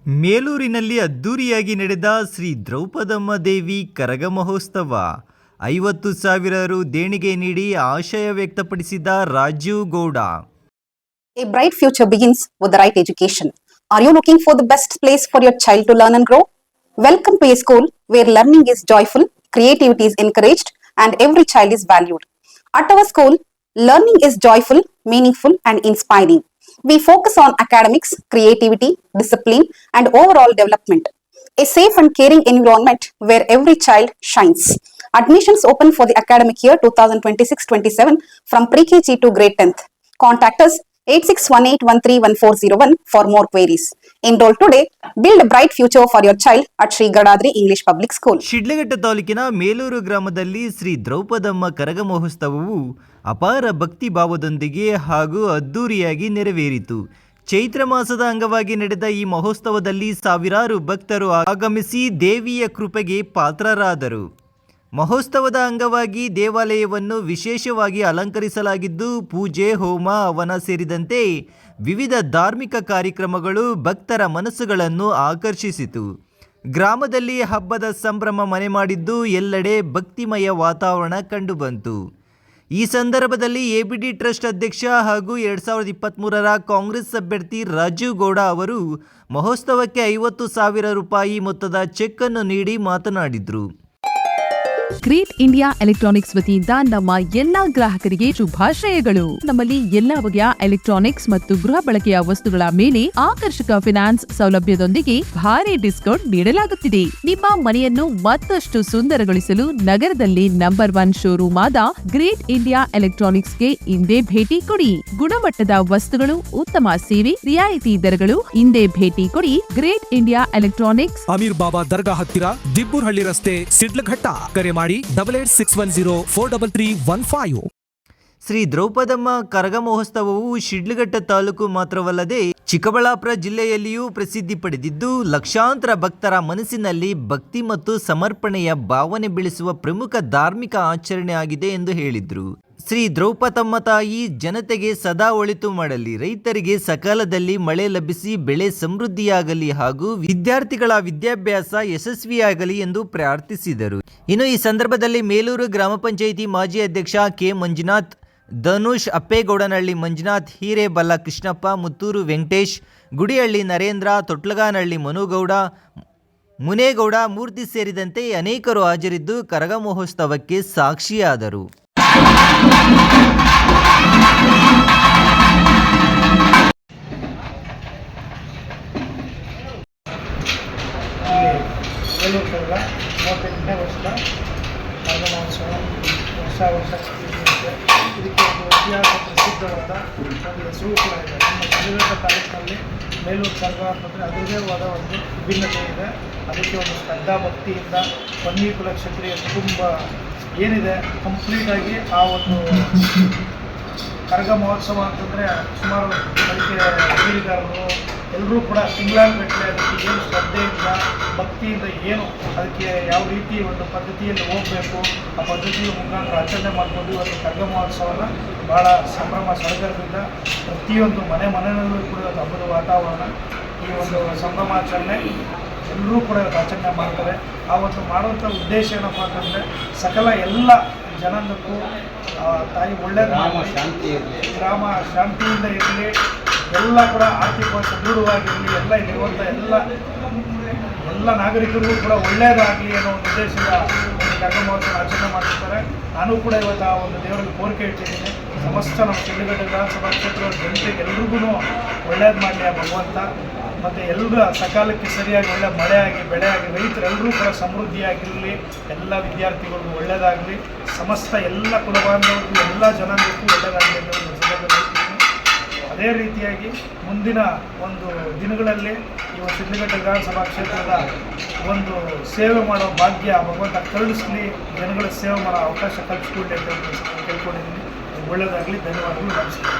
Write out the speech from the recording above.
ಮೇಲೂರಿನಲ್ಲಿ ಅದ್ದೂರಿಯಾಗಿ ನಡೆದ ಶ್ರೀ ದ್ರೌಪದಮ್ಮ ದೇವಿ ಕರಗ ಮಹೋತ್ಸವ. 50,000 ರು ದೇಣಿಗೆ ನೀಡಿ ಆಶಯ ವ್ಯಕ್ತಪಡಿಸಿದ Rajiv Gowda. A bright future begins with the right education. Are you looking for the best place for your child to learn and grow? Welcome to a school where learning is joyful, creativity is encouraged, and every child is valued. At our school, learning is joyful, meaningful, and inspiring. We focus on academics, creativity, discipline, and overall development. A safe and caring environment where every child shines. Admissions open for the academic year 2026-27 from pre-KG to grade 10th. Contact us 8618131401 for more queries. Enroll today. Build a bright future for your child at Sri Gadadri English Public School. Sidlaghatta ತಾಲೂಕಿನ ಮೇಲೂರು ಗ್ರಾಮದಲ್ಲಿ ಶ್ರೀ ದ್ರೌಪದಮ್ಮ ಕರಗ ಮಹೋತ್ಸವವು ಅಪಾರ ಭಕ್ತಿ ಭಾವದೊಂದಿಗೆ ಹಾಗೂ ಅದ್ದೂರಿಯಾಗಿ ನೆರವೇರಿತು. ಚೈತ್ರ ಮಾಸದ ಅಂಗವಾಗಿ ನಡೆದ ಈ ಮಹೋತ್ಸವದಲ್ಲಿ ಸಾವಿರಾರು ಭಕ್ತರು ಆಗಮಿಸಿ ದೇವಿಯ ಕೃಪೆಗೆ ಪಾತ್ರರಾದರು. ಮಹೋತ್ಸವದ ಅಂಗವಾಗಿ ದೇವಾಲಯವನ್ನು ವಿಶೇಷವಾಗಿ ಅಲಂಕರಿಸಲಾಗಿದ್ದು, ಪೂಜೆ, ಹೋಮ, ಹವನ ಸೇರಿದಂತೆ ವಿವಿಧ ಧಾರ್ಮಿಕ ಕಾರ್ಯಕ್ರಮಗಳು ಭಕ್ತರ ಮನಸ್ಸುಗಳನ್ನು ಆಕರ್ಷಿಸಿತು. ಗ್ರಾಮದಲ್ಲಿ ಹಬ್ಬದ ಸಂಭ್ರಮ ಮನೆ ಮಾಡಿದ್ದು, ಎಲ್ಲೆಡೆ ಭಕ್ತಿಮಯ ವಾತಾವರಣ ಕಂಡುಬಂತು. ಈ ಸಂದರ್ಭದಲ್ಲಿ ಎಬಿಡಿ ಟ್ರಸ್ಟ್ ಅಧ್ಯಕ್ಷ ಹಾಗೂ 2023ರ ಕಾಂಗ್ರೆಸ್ ಅಭ್ಯರ್ಥಿ ರಾಜೀವ್ ಗೌಡ ಅವರು ಮಹೋತ್ಸವಕ್ಕೆ 50,000 ರೂಪಾಯಿ ಮೊತ್ತದ ಚೆಕ್ ಅನ್ನು ನೀಡಿ ಮಾತನಾಡಿದರು. ಗ್ರೇಟ್ ಇಂಡಿಯಾ ಎಲೆಕ್ಟ್ರಾನಿಕ್ಸ್ ವತಿಯಿಂದ ನಮ್ಮ ಎಲ್ಲಾ ಗ್ರಾಹಕರಿಗೆ ಶುಭಾಶಯಗಳು. ನಮ್ಮಲ್ಲಿ ಎಲ್ಲಾ ಬಗೆಯ ಎಲೆಕ್ಟ್ರಾನಿಕ್ಸ್ ಮತ್ತು ಗೃಹ ಬಳಕೆಯ ವಸ್ತುಗಳ ಮೇಲೆ ಆಕರ್ಷಕ ಫಿನಾನ್ಸ್ ಸೌಲಭ್ಯದೊಂದಿಗೆ ಭಾರಿ ಡಿಸ್ಕೌಂಟ್ ನೀಡಲಾಗುತ್ತಿದೆ. ನಿಮ್ಮ ಮನೆಯನ್ನು ಮತ್ತಷ್ಟು ಸುಂದರಗೊಳಿಸಲು ನಗರದಲ್ಲಿ ನಂಬರ್ 1 ಶೋರೂಮ್ ಆದ ಗ್ರೇಟ್ ಇಂಡಿಯಾ ಎಲೆಕ್ಟ್ರಾನಿಕ್ಸ್ಗೆ ಇಂದೇ ಭೇಟಿ ಕೊಡಿ. ಗುಣಮಟ್ಟದ ವಸ್ತುಗಳು, ಉತ್ತಮ ಸೇವೆ, ರಿಯಾಯಿತಿ ದರಗಳು. ಇಂದೇ ಭೇಟಿ ಕೊಡಿ. ಗ್ರೇಟ್ ಇಂಡಿಯಾ ಎಲೆಕ್ಟ್ರಾನಿಕ್ಸ್, ಅಮೀರ್ ಬಾಬಾ ದರ್ಗಾ ಹತ್ತಿರ, ದಿಬ್ಬೂರ್ಹಳ್ಳಿ ರಸ್ತೆ, ಶಿಡ್ಲಘಟ್ಟ. ಕರೆ ಮಾಡಿ 8861043315. ಶ್ರೀ ದ್ರೌಪದಮ್ಮ ಕರಗ ಮಹೋತ್ಸವವು ಶಿಡ್ಲಘಟ್ಟ ತಾಲೂಕು ಮಾತ್ರವಲ್ಲದೆ ಚಿಕ್ಕಬಳ್ಳಾಪುರ ಜಿಲ್ಲೆಯಲ್ಲಿಯೂ ಪ್ರಸಿದ್ಧಿ ಪಡೆದಿದ್ದು, ಲಕ್ಷಾಂತರ ಭಕ್ತರ ಮನಸ್ಸಿನಲ್ಲಿ ಭಕ್ತಿ ಮತ್ತು ಸಮರ್ಪಣೆಯ ಭಾವನೆ ಬೆಳೆಸುವ ಪ್ರಮುಖ ಧಾರ್ಮಿಕ ಆಚರಣೆ ಆಗಿದೆ ಎಂದು ಹೇಳಿದರು. ಶ್ರೀ ದ್ರೌಪದಮ್ಮ ತಾಯಿ ಜನತೆಗೆ ಸದಾ ಒಳಿತು ಮಾಡಲಿ, ರೈತರಿಗೆ ಸಕಾಲದಲ್ಲಿ ಮಳೆ ಲಭಿಸಿ ಬೆಳೆ ಸಮೃದ್ಧಿಯಾಗಲಿ ಹಾಗೂ ವಿದ್ಯಾರ್ಥಿಗಳ ವಿದ್ಯಾಭ್ಯಾಸ ಯಶಸ್ವಿಯಾಗಲಿ ಎಂದು ಪ್ರಾರ್ಥಿಸಿದರು. ಇನ್ನು ಈ ಸಂದರ್ಭದಲ್ಲಿ ಮೇಲೂರು ಗ್ರಾಮ ಪಂಚಾಯಿತಿ ಮಾಜಿ ಅಧ್ಯಕ್ಷ ಕೆ ಮಂಜುನಾಥ್, ಧನುಷ್, ಅಪ್ಪೇಗೌಡನಹಳ್ಳಿ ಮಂಜುನಾಥ್, ಹಿರೇಬಲ್ಲ ಕೃಷ್ಣಪ್ಪ, ಮುತ್ತೂರು ವೆಂಕಟೇಶ್, ಗುಡಿಹಳ್ಳಿ ನರೇಂದ್ರ, ತೊಟ್ಲಗಾನಹಳ್ಳಿ ಮನುಗೌಡ, ಮುನೇಗೌಡ, ಮೂರ್ತಿ ಸೇರಿದಂತೆ ಅನೇಕರು ಹಾಜರಿದ್ದು ಕರಗ ಮಹೋತ್ಸವಕ್ಕೆ ಸಾಕ್ಷಿಯಾದರು. ಮೇಲೂರು ಕರಗ 38ನೇ ವರ್ಷದ ಕರಗ ಮಹೋತ್ಸವ ವರ್ಷ ಇದಕ್ಕೆ ಒಂದು ಇತಿಹಾಸ ಪ್ರಸಿದ್ಧವಾದ ಒಂದು ಹೆಸರು ಕೂಡ ಇದೆ. ನಮ್ಮ ಶಿಡ್ಲಘಟ್ಟ ತಾಲೂಕಿನಲ್ಲಿ ಮೇಲೂರು ಕರಗ ಅಂತಂದರೆ ಅದರದೇ ಆದ ಒಂದು ವಿಭಿನ್ನತೆ ಇದೆ. ಅದಕ್ಕೆ ಒಂದು ಶ್ರದ್ಧಾ ಭಕ್ತಿಯಿಂದ ಬನ್ನಿಕುಲ ಕ್ಷತ್ರಿಯ ಕುಟುಂಬ ಏನಿದೆ ಕಂಪ್ಲೀಟಾಗಿ ಆ ಒಂದು ಕರಗ ಮಹೋತ್ಸವ ಅಂತಂದರೆ ಸುಮಾರು ಅದಕ್ಕೆ ಬೀಳಿಗಾರರು ಎಲ್ಲರೂ ಕೂಡ ತಿಂಗಳಾನುಗಟ್ಟಲೆ ಅದಕ್ಕೆ ಏನು ಶ್ರದ್ಧೆಯಿಂದ ಭಕ್ತಿಯಿಂದ ಏನು ಅದಕ್ಕೆ ಯಾವ ರೀತಿ ಒಂದು ಪದ್ಧತಿಯಲ್ಲಿ ಹೋಗಬೇಕು ಆ ಪದ್ಧತಿಯ ಮುಖಾಂತರ ಆಚರಣೆ ಮಾಡ್ಕೊಂಡು ಇವತ್ತು ಕರಗ ಮಹೋತ್ಸವನ ಭಾಳ ಸಂಭ್ರಮ ಸಡಗರದಿಂದ ಪ್ರತಿಯೊಂದು ಮನೆಯಲ್ಲೂ ಕೂಡ ಹಬ್ಬದ ವಾತಾವರಣ, ಈ ಒಂದು ಸಂಭ್ರಮಾಚರಣೆ ಎಲ್ಲರೂ ಕೂಡ ಆಚರಣೆ ಮಾಡ್ತಾರೆ. ಆ ಒಂದು ಮಾಡುವಂಥ ಉದ್ದೇಶ ಏನಪ್ಪ ಅಂತಂದರೆ ಸಕಲ ಎಲ್ಲ ಜನಾಂಗಕ್ಕೂ ತಾಯಿ ಒಳ್ಳೆಯದು ಗ್ರಾಮ ಶಾಂತಿಯಿಂದ ಇರಲಿ, ಎಲ್ಲ ಕೂಡ ಆರ್ಥಿಕವಾಗಿ ಸದೃಢವಾಗಿರಲಿ, ಎಲ್ಲ ಇಲ್ಲಿರುವಂಥ ಎಲ್ಲ ನಾಗರಿಕರಿಗೂ ಕೂಡ ಒಳ್ಳೆಯದಾಗಲಿ ಅನ್ನೋ ಒಂದು ಉದ್ದೇಶದ ಕರಗ ಮಹೋತ್ಸವ ಆಚರಣೆ ಮಾಡ್ತಿರ್ತಾರೆ. ನಾನು ಕೂಡ ಇವತ್ತು ಆ ಒಂದು ದೇವರಲ್ಲಿ ಕೋರಿಕೆ ಇಟ್ಟಿದ್ದೀನಿ. ಸಮಸ್ತ ನಮ್ಮ ಶಿಡ್ಲಘಟ್ಟ ವಿಧಾನಸಭಾ ಕ್ಷೇತ್ರದ ಜನತೆಗೆ ಎಲ್ರಿಗೂ ಒಳ್ಳೇದು ಮಾಡಲಿ ಆ ಭಗವಂತ. ಮತ್ತು ಎಲ್ಲರೂ ಸಕಾಲಕ್ಕೆ ಸರಿಯಾಗಿ ಒಳ್ಳೆ ಮಳೆ ಆಗಿ ಬೆಳೆ ಆಗಿ ರೈತರೆಲ್ಲರೂ ಕೂಡ ಸಮೃದ್ಧಿಯಾಗಿರಲಿ, ಎಲ್ಲ ವಿದ್ಯಾರ್ಥಿಗಳಿಗೂ ಒಳ್ಳೆಯದಾಗಲಿ, ಸಮಸ್ತ ಎಲ್ಲ ಕುಲಬಾಂಧವರಿಗೂ ಎಲ್ಲ ಜನಾಂಗಕ್ಕೂ ಒಳ್ಳೆಯದಾಗಲಿ ಅಂತ ಒಂದು ಸಂದರ್ಭದಲ್ಲಿ ಅದೇ ರೀತಿಯಾಗಿ ಮುಂದಿನ ಒಂದು ದಿನಗಳಲ್ಲಿ ಈ ಶಿಡ್ಲಘಟ್ಟ ವಿಧಾನಸಭಾ ಕ್ಷೇತ್ರದ ಒಂದು ಸೇವೆ ಮಾಡೋ ಭಾಗ್ಯ ಭಗವಂತ ಕರುಣಿಸಲಿ, ಜನಗಳ ಸೇವೆ ಮಾಡೋ ಅವಕಾಶ ಕಲ್ಪಿಸ್ಕೊಡ್ಲಿ ಅಂತ ಕೇಳ್ಕೊಂಡಿದ್ದೀನಿ. ಒಳ್ಳೆಯದಾಗಲಿ. ಧನ್ಯವಾದಗಳು. ನಮಸ್ಕಾರ.